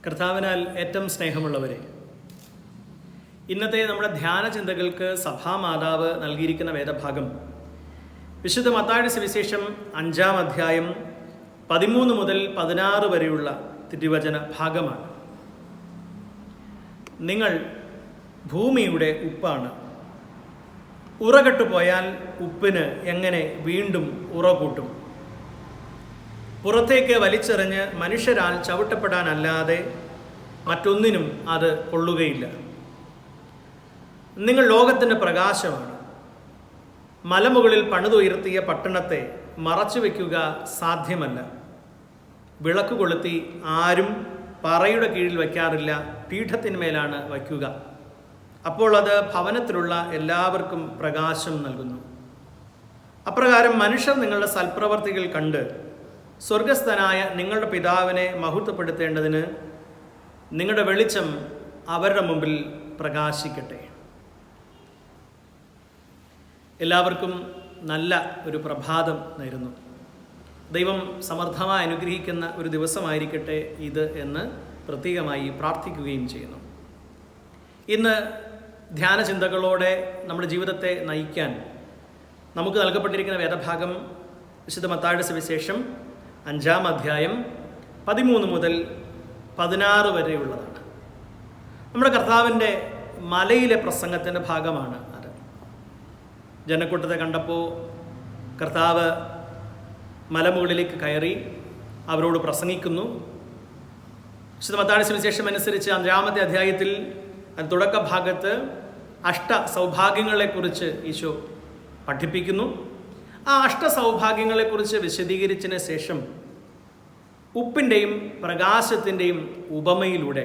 കർത്താവിനാൽ ഏറ്റവും സ്നേഹമുള്ളവരെ, ഇന്നത്തെ നമ്മുടെ ധ്യാന ചിന്തകൾക്ക് സഭാമാതാവ് നൽകിയിരിക്കുന്ന വേദഭാഗം വിശുദ്ധ മത്തായിയുടെ സുവിശേഷം 5-ാം അധ്യായം 13 മുതൽ 16 വരെയുള്ള തിരുവചന ഭാഗമാണ്. നിങ്ങൾ ഭൂമിയുടെ ഉപ്പാണ്. ഉറകെട്ടുപോയാൽ ഉപ്പിന് എങ്ങനെ വീണ്ടും ഉറ കൂട്ടും? പുറത്തേക്ക് വലിച്ചെറിഞ്ഞ് മനുഷ്യരാൽ ചവിട്ടപ്പെടാനല്ലാതെ മറ്റൊന്നിനും അത് കൊള്ളുകയില്ല. നിങ്ങൾ ലോകത്തിൻ്റെ പ്രകാശമാണ്. മലമുകളിൽ പണിതുയർത്തിയ പട്ടണത്തെ മറച്ചു വയ്ക്കുക സാധ്യമല്ല. വിളക്ക് കൊളുത്തി ആരും പറയുടെ കീഴിൽ വയ്ക്കാറില്ല, പീഠത്തിന്മേലാണ് വയ്ക്കുക. അപ്പോൾ അത് ഭവനത്തിലുള്ള എല്ലാവർക്കും പ്രകാശം നൽകുന്നു. അപ്രകാരം മനുഷ്യർ നിങ്ങളുടെ സൽപ്രവർത്തികൾ കണ്ട് സ്വർഗസ്ഥനായ നിങ്ങളുടെ പിതാവിനെ മഹത്വപ്പെടുത്തേണ്ടതിന് നിങ്ങളുടെ വെളിച്ചം അവരുടെ മുമ്പിൽ പ്രകാശിക്കട്ടെ. എല്ലാവർക്കും നല്ല ഒരു പ്രഭാതം നേരുന്നു. ദൈവം സമർത്ഥമായി അനുഗ്രഹിക്കുന്ന ഒരു ദിവസമായിരിക്കട്ടെ ഇത് എന്ന് പ്രത്യേകമായി പ്രാർത്ഥിക്കുകയും ചെയ്യുന്നു. ഇന്ന് ധ്യാന ചിന്തകളോടെ നമ്മുടെ ജീവിതത്തെ നയിക്കാൻ നമുക്ക് നൽകപ്പെട്ടിരിക്കുന്ന വേദഭാഗം വിശുദ്ധ മത്തായിയുടെ സുവിശേഷം 5-ാം അധ്യായം 13 മുതൽ 16 വരെയുള്ളതാണ്. നമ്മുടെ കർത്താവിൻ്റെ മലയിലെ പ്രസംഗത്തിൻ്റെ ഭാഗമാണ് അത്. ജനക്കൂട്ടത്തെ കണ്ടപ്പോൾ കർത്താവ് മലമുകളിലേക്ക് കയറി അവരോട് പ്രസംഗിക്കുന്നു. വിശുദ്ധ മത്തായിയുടെ സുവിശേഷം അനുസരിച്ച് 5-ാമത്തെ അധ്യായത്തിൽ തുടക്ക ഭാഗത്ത് അഷ്ടസൗഭാഗ്യങ്ങളെക്കുറിച്ച് ഈശോ പഠിപ്പിക്കുന്നു. ആ അഷ്ടസൗഭാഗ്യങ്ങളെക്കുറിച്ച് വിശദീകരിച്ചതിന് ശേഷം ഉപ്പിൻ്റെയും പ്രകാശത്തിൻ്റെയും ഉപമയിലൂടെ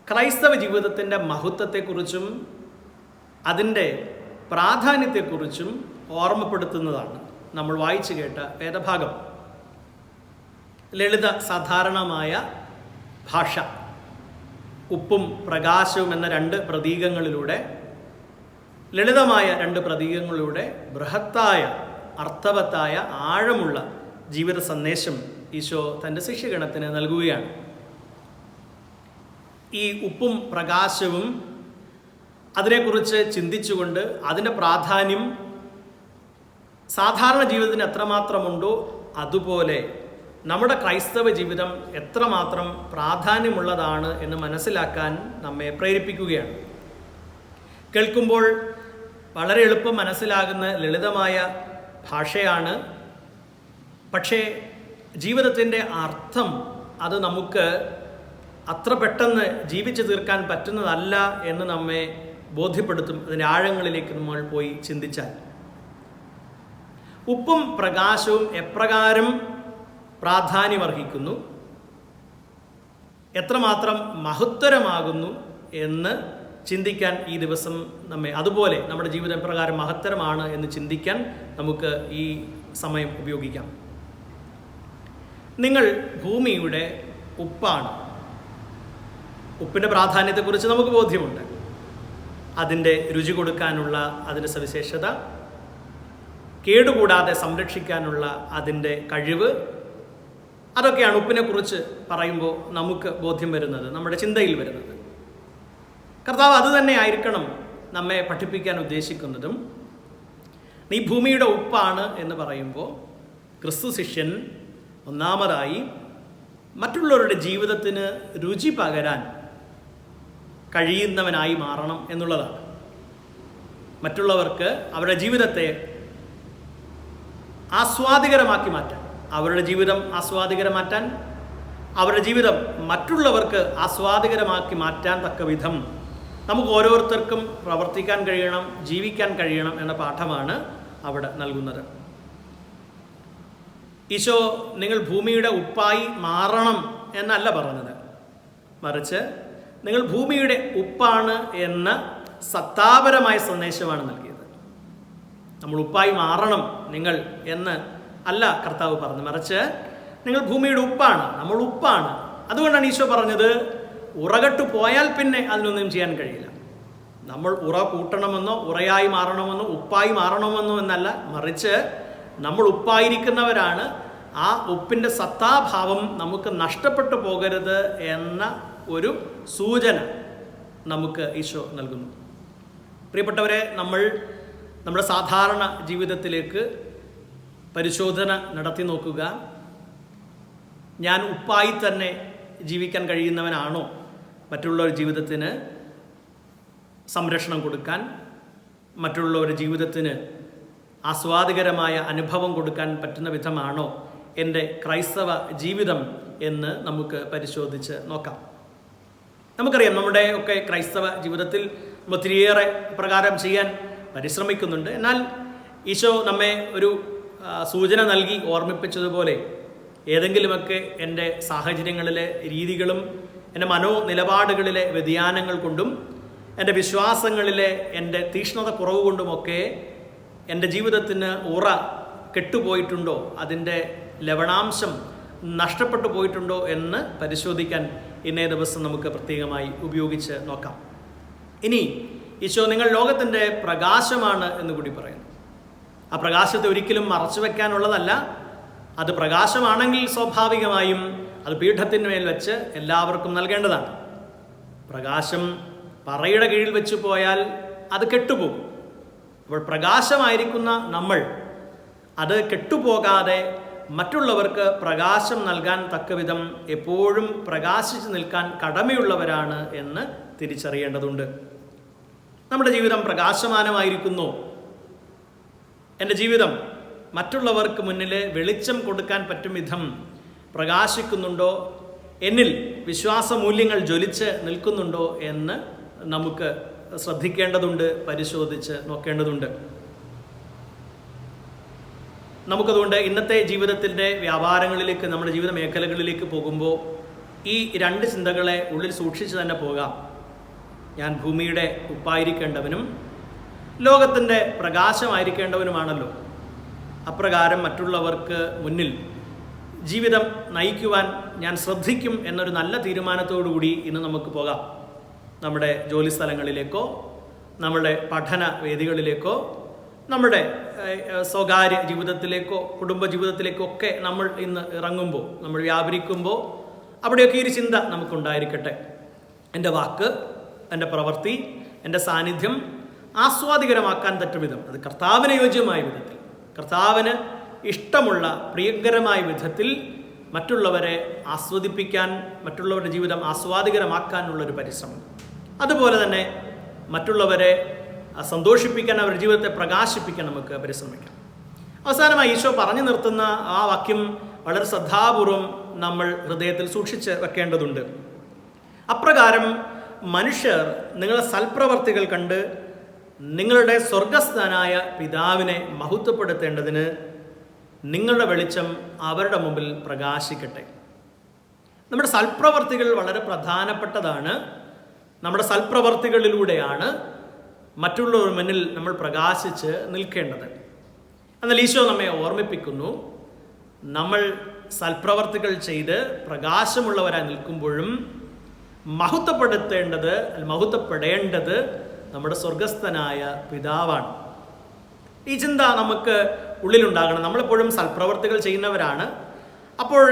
ക്രൈസ്തവ ജീവിതത്തിൻ്റെ മഹത്വത്തെക്കുറിച്ചും അതിൻ്റെ പ്രാധാന്യത്തെക്കുറിച്ചും ഓർമ്മപ്പെടുത്തുന്നതാണ് നമ്മൾ വായിച്ചു കേട്ട വേദഭാഗം. ലളിത സാധാരണമായ ഭാഷ, ഉപ്പും പ്രകാശവും എന്ന 2 പ്രതീകങ്ങളിലൂടെ, ലളിതമായ 2 പ്രതീകങ്ങളിലൂടെ ബൃഹത്തായ അർത്ഥവത്തായ ആഴമുള്ള ജീവിത സന്ദേശം ഈശോ തൻ്റെ ശിഷ്യഗണത്തിന് നൽകുകയാണ്. ഈ ഉപ്പും പ്രകാശവും അതിനെക്കുറിച്ച് ചിന്തിച്ചുകൊണ്ട് അതിൻ്റെ പ്രാധാന്യം സാധാരണ ജീവിതത്തിന് എത്രമാത്രമുണ്ടോ അതുപോലെ നമ്മുടെ ക്രൈസ്തവ ജീവിതം എത്രമാത്രം പ്രാധാന്യമുള്ളതാണ് എന്ന് മനസ്സിലാക്കാൻ നമ്മെ പ്രേരിപ്പിക്കുകയാണ്. കേൾക്കുമ്പോൾ വളരെ എളുപ്പം മനസ്സിലാകുന്ന ലളിതമായ ഭാഷയാണ്. പക്ഷേ ജീവിതത്തിൻ്റെ അർത്ഥം അത് നമുക്ക് അത്ര പെട്ടെന്ന് ജീവിച്ചു തീർക്കാൻ പറ്റുന്നതല്ല എന്ന് നമ്മെ ബോധ്യപ്പെടുത്തും. അതിൻ്റെ ആഴങ്ങളിലേക്ക് നമ്മൾ പോയി ചിന്തിച്ചാൽ ഉപ്പും പ്രകാശവും എപ്രകാരം പ്രാധാന്യമർഹിക്കുന്നു, എത്രമാത്രം മഹത്തരമാകുന്നു എന്ന് ചിന്തിക്കാൻ ഈ ദിവസം നമ്മെ, അതുപോലെ നമ്മുടെ ജീവിതം പ്രകാരം മഹത്തരമാണ് എന്ന് ചിന്തിക്കാൻ നമുക്ക് ഈ സമയം ഉപയോഗിക്കാം. നിങ്ങൾ ഭൂമിയുടെ ഉപ്പാണ്. ഉപ്പിൻ്റെ പ്രാധാന്യത്തെക്കുറിച്ച് നമുക്ക് ബോധ്യമുണ്ട്. അതിൻ്റെ രുചി കൊടുക്കാനുള്ള അതിൻ്റെ സവിശേഷത, കേടുകൂടാതെ സംരക്ഷിക്കാനുള്ള അതിൻ്റെ കഴിവ്, അതൊക്കെയാണ് ഉപ്പിനെക്കുറിച്ച് പറയുമ്പോൾ നമുക്ക് ബോധ്യം വരുന്നത്, നമ്മുടെ ചിന്തയിൽ വരുന്നത്. കർത്താവ് അത് തന്നെ ആയിരിക്കണം നമ്മെ പഠിപ്പിക്കാൻ ഉദ്ദേശിക്കുന്നതും. നീ ഭൂമിയുടെ ഉപ്പാണ് എന്ന് പറയുമ്പോൾ ക്രിസ്തു ശിഷ്യൻ ഒന്നാമതായി മറ്റുള്ളവരുടെ ജീവിതത്തിന് രുചി പകരാൻ കഴിയുന്നവനായി മാറണം എന്നുള്ളതാണ്. മറ്റുള്ളവർക്ക് അവരുടെ ജീവിതത്തെ ആസ്വാദികരമാക്കി മാറ്റാൻ, അവരുടെ ജീവിതം ആസ്വാദികരമാറ്റാൻ, അവരുടെ ജീവിതം മറ്റുള്ളവർക്ക് ആസ്വാദികരമാക്കി മാറ്റാൻ തക്ക വിധം നമുക്ക് ഓരോരുത്തർക്കും പ്രവർത്തിക്കാൻ കഴിയണം, ജീവിക്കാൻ കഴിയണം എന്ന പാഠമാണ് അവിടെ നൽകുന്നത്. ഈശോ നിങ്ങൾ ഭൂമിയുടെ ഉപ്പായി മാറണം എന്നല്ല പറഞ്ഞത്, മറിച്ച് നിങ്ങൾ ഭൂമിയുടെ ഉപ്പാണ് എന്ന സത്താപരമായ സന്ദേശമാണ് നൽകിയത്. നമ്മൾ ഉപ്പായി മാറണം നിങ്ങൾ എന്ന് അല്ല കർത്താവ് പറഞ്ഞു, മറിച്ച് നിങ്ങൾ ഭൂമിയുടെ ഉപ്പാണ്, നമ്മൾ ഉപ്പാണ്. അതുകൊണ്ടാണ് ഈശോ പറഞ്ഞത് ഉറകെട്ടു പോയാൽ പിന്നെ അതിനൊന്നും ചെയ്യാൻ കഴിയില്ല. നമ്മൾ ഉറ കൂട്ടണമെന്നോ ഉറയായി മാറണമെന്നോ ഉപ്പായി മാറണമെന്നോ എന്നല്ല, മറിച്ച് നമ്മൾ ഉപ്പായിരിക്കുന്നവരാണ്. ആ ഉപ്പിൻ്റെ സത്താഭാവം നമുക്ക് നഷ്ടപ്പെട്ടു പോകരുത് എന്ന ഒരു സൂചന നമുക്ക് ഈശോ നൽകുന്നു. പ്രിയപ്പെട്ടവരെ, നമ്മുടെ സാധാരണ ജീവിതത്തിലേക്ക് പരിശോധന നടത്തി നോക്കുക. ഞാൻ ഉപ്പായി തന്നെ ജീവിക്കാൻ കഴിയുന്നവനാണോ മറ്റുള്ളവരുടെ ജീവിതത്തിന് സംരക്ഷണം കൊടുക്കാൻ, മറ്റുള്ളവരുടെ ജീവിതത്തിന് ആസ്വാദികരമായ അനുഭവം കൊടുക്കാൻ പറ്റുന്ന വിധമാണോ എൻ്റെ ക്രൈസ്തവ ജീവിതം എന്ന് നമുക്ക് പരിശോധിച്ച് നോക്കാം. നമുക്കറിയാം, നമ്മുടെ ഒക്കെ ക്രൈസ്തവ ജീവിതത്തിൽ ഒത്തിരിയേറെ പ്രകാരം ചെയ്യാൻ പരിശ്രമിക്കുന്നുണ്ട്. എന്നാൽ ഈശോ നമ്മെ ഒരു സൂചന നൽകി ഓർമ്മിപ്പിച്ചതുപോലെ ഏതെങ്കിലുമൊക്കെ എൻ്റെ സാഹചര്യങ്ങളിലെ രീതികളും എൻ്റെ മനോനിലപാടുകളിലെ വ്യതിയാനങ്ങൾ കൊണ്ടും എൻ്റെ വിശ്വാസങ്ങളിലെ എൻ്റെ തീക്ഷ്ണത കുറവ് കൊണ്ടുമൊക്കെ എൻ്റെ ജീവിതത്തിന് ഉറ കെട്ടുപോയിട്ടുണ്ടോ, അതിൻ്റെ ലവണാംശം നഷ്ടപ്പെട്ടു പോയിട്ടുണ്ടോ എന്ന് പരിശോധിക്കാൻ ഇന്നേ ദിവസം നമുക്ക് പ്രത്യേകമായി ഉപയോഗിച്ച് നോക്കാം. ഇനി ഈശോ നിങ്ങൾ ലോകത്തിൻ്റെ പ്രകാശമാണ് എന്ന് കൂടി പറയുന്നു. ആ പ്രകാശത്തെ ഒരിക്കലും മറച്ചു വയ്ക്കാനുള്ളതല്ല. അത് പ്രകാശമാണെങ്കിൽ സ്വാഭാവികമായും അത് പീഠത്തിന്മേൽ വെച്ച് എല്ലാവർക്കും നൽകേണ്ടതാണ്. പ്രകാശം പറയുടെ കീഴിൽ വെച്ച് പോയാൽ അത് കെട്ടുപോകും. അപ്പോൾ പ്രകാശമായിരിക്കുന്ന നമ്മൾ അത് കെട്ടുപോകാതെ മറ്റുള്ളവർക്ക് പ്രകാശം നൽകാൻ തക്കവിധം എപ്പോഴും പ്രകാശിച്ച് നിൽക്കാൻ കടമയുള്ളവരാണ് എന്ന് തിരിച്ചറിയേണ്ടതുണ്ട്. നമ്മുടെ ജീവിതം പ്രകാശമാനമായിരിക്കുന്നു. എൻ്റെ ജീവിതം മറ്റുള്ളവർക്ക് മുന്നിൽ വെളിച്ചം കൊടുക്കാൻ പറ്റും വിധം പ്രകാശിക്കുന്നുണ്ടോ, എന്നിൽ വിശ്വാസമൂല്യങ്ങൾ ജ്വലിച്ച് നിൽക്കുന്നുണ്ടോ എന്ന് നമുക്ക് ശ്രദ്ധിക്കേണ്ടതുണ്ട്, പരിശോധിച്ച് നോക്കേണ്ടതുണ്ട്. നമുക്കതുകൊണ്ട് ഇന്നത്തെ ജീവിതത്തിൻ്റെ വ്യാപാരങ്ങളിലേക്ക്, നമ്മുടെ ജീവിത മേഖലകളിലേക്ക് പോകുമ്പോൾ ഈ രണ്ട് ചിന്തകളെ ഉള്ളിൽ സൂക്ഷിച്ച് തന്നെ പോകാം. ഞാൻ ഭൂമിയുടെ ഉപ്പായിരിക്കേണ്ടവനും ലോകത്തിൻ്റെ പ്രകാശമായിരിക്കേണ്ടവനുമാണല്ലോ. അപ്രകാരം മറ്റുള്ളവർക്ക് മുന്നിൽ ജീവിതം നയിക്കുവാൻ ഞാൻ ശ്രദ്ധിക്കും എന്നൊരു നല്ല തീരുമാനത്തോടുകൂടി ഇന്ന് നമുക്ക് പോകാം. നമ്മുടെ ജോലി സ്ഥലങ്ങളിലേക്കോ, നമ്മുടെ പഠന വേദികളിലേക്കോ, നമ്മുടെ സ്വകാര്യ ജീവിതത്തിലേക്കോ, കുടുംബ ജീവിതത്തിലേക്കോ ഒക്കെ നമ്മൾ ഇന്ന് ഇറങ്ങുമ്പോൾ, നമ്മൾ വ്യാപരിക്കുമ്പോൾ അവിടെയൊക്കെ ഈ ഒരു ചിന്ത നമുക്കുണ്ടായിരിക്കട്ടെ. എൻ്റെ വാക്ക്, എൻ്റെ പ്രവൃത്തി, എൻ്റെ സാന്നിധ്യം ആസ്വാദികരമാക്കാൻ തക്ക വിധം, അത് കർത്താവിന് യോജ്യമായ വിധത്തിൽ, കർത്താവിന് ഇഷ്ടമുള്ള പ്രിയങ്കരമായ വിധത്തിൽ മറ്റുള്ളവരെ ആസ്വദിപ്പിക്കാൻ, മറ്റുള്ളവരുടെ ജീവിതം ആസ്വാദികരമാക്കാനുള്ളൊരു പരിശ്രമം. അതുപോലെ തന്നെ മറ്റുള്ളവരെ സന്തോഷിപ്പിക്കാൻ, അവരുടെ ജീവിതത്തെ പ്രകാശിപ്പിക്കാൻ നമുക്ക് പരിശ്രമിക്കാം. അവസാനമായി ഈശോ പറഞ്ഞു നിർത്തുന്ന ആ വാക്യം വളരെ ശ്രദ്ധാപൂർവം നമ്മൾ ഹൃദയത്തിൽ സൂക്ഷിച്ച് വെക്കേണ്ടതുണ്ട്. അപ്രകാരം മനുഷ്യർ നിങ്ങളുടെ സൽപ്രവർത്തികൾ കണ്ട് നിങ്ങളുടെ സ്വർഗസ്ഥനായ പിതാവിനെ മഹത്വപ്പെടുത്തേണ്ടതിന് നിങ്ങളുടെ വെളിച്ചം അവരുടെ മുമ്പിൽ പ്രകാശിക്കട്ടെ. നമ്മുടെ സൽപ്രവർത്തികൾ വളരെ പ്രധാനപ്പെട്ടതാണ്. നമ്മുടെ സൽപ്രവർത്തികളിലൂടെയാണ് മറ്റുള്ളവർ മുന്നിൽ നമ്മൾ പ്രകാശിച്ച് നിൽക്കേണ്ടത്. എന്നാൽ ഈശോ നമ്മെ ഓർമ്മിപ്പിക്കുന്നു, നമ്മൾ സൽപ്രവർത്തികൾ ചെയ്ത് പ്രകാശമുള്ളവരായി നിൽക്കുമ്പോഴും മഹത്വപ്പെടേണ്ടത് നമ്മുടെ സ്വർഗസ്ഥനായ പിതാവാണ്. ഈ ചിന്ത നമുക്ക് ഉള്ളിലുണ്ടാകണം. നമ്മളെപ്പോഴും സൽപ്രവർത്തികൾ ചെയ്യുന്നവരാണ്. അപ്പോൾ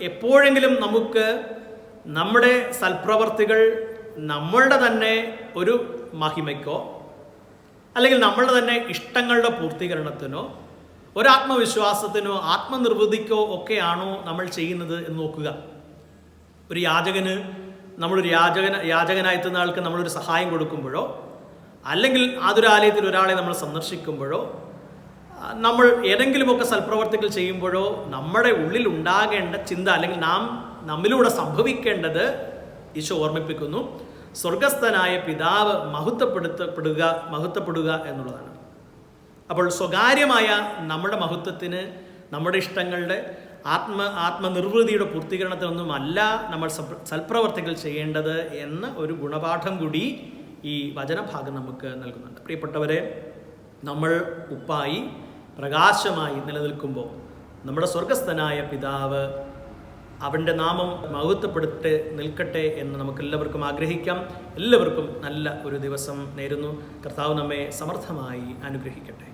എപ്പോഴെങ്കിലും നമുക്ക് നമ്മുടെ സൽപ്രവർത്തികൾ നമ്മളുടെ തന്നെ ഒരു മഹിമയ്ക്കോ അല്ലെങ്കിൽ നമ്മളുടെ തന്നെ ഇഷ്ടങ്ങളുടെ പൂർത്തീകരണത്തിനോ ഒരാത്മവിശ്വാസത്തിനോ ആത്മനിർവൃതിക്കോ ഒക്കെയാണോ നമ്മൾ ചെയ്യുന്നത് എന്ന് നോക്കുക. ഒരു യാചകന്, നമ്മളൊരു യാചകനായെത്തുന്ന ആൾക്ക് നമ്മളൊരു സഹായം കൊടുക്കുമ്പോഴോ, അല്ലെങ്കിൽ ആതുരാലയത്തിൽ ഒരാളെ നമ്മൾ സന്ദർശിക്കുമ്പോഴോ, നമ്മൾ ഏതെങ്കിലുമൊക്കെ സൽപ്രവർത്തികൾ ചെയ്യുമ്പോഴോ നമ്മുടെ ഉള്ളിൽ ഉണ്ടാകേണ്ട ചിന്ത, അല്ലെങ്കിൽ നമ്മിലൂടെ സംഭവിക്കേണ്ടത് ഈശോ ഓർമ്മിപ്പിക്കുന്നു, സ്വർഗസ്ഥനായ പിതാവ് മഹത്വപ്പെടുക എന്നുള്ളതാണ്. അപ്പോൾ സ്വകാര്യമായ നമ്മുടെ മഹത്വത്തിന്, നമ്മുടെ ഇഷ്ടങ്ങളുടെ ആത്മനിർവൃതിയുടെ പൂർത്തീകരണത്തിനൊന്നുമല്ല നമ്മൾ സൽപ്രവർത്തികൾ ചെയ്യേണ്ടത് എന്ന ഒരു ഗുണപാഠം കൂടി ഈ വചനഭാഗം നമുക്ക് നൽകുന്നുണ്ട്. പ്രിയപ്പെട്ടവരെ, നമ്മൾ ഉപ്പായി പ്രകാശമായി നിലനിൽക്കുമ്പോൾ നമ്മുടെ സ്വർഗസ്ഥനായ പിതാവ്, അവൻ്റെ നാമം മഹത്വപ്പെടുത്തി നിൽക്കട്ടെ എന്ന് നമുക്കെല്ലാവർക്കും ആഗ്രഹിക്കാം. എല്ലാവർക്കും നല്ല ഒരു ദിവസം നേരുന്നു. കർത്താവ് നമ്മെ സമർത്ഥമായി അനുഗ്രഹിക്കട്ടെ.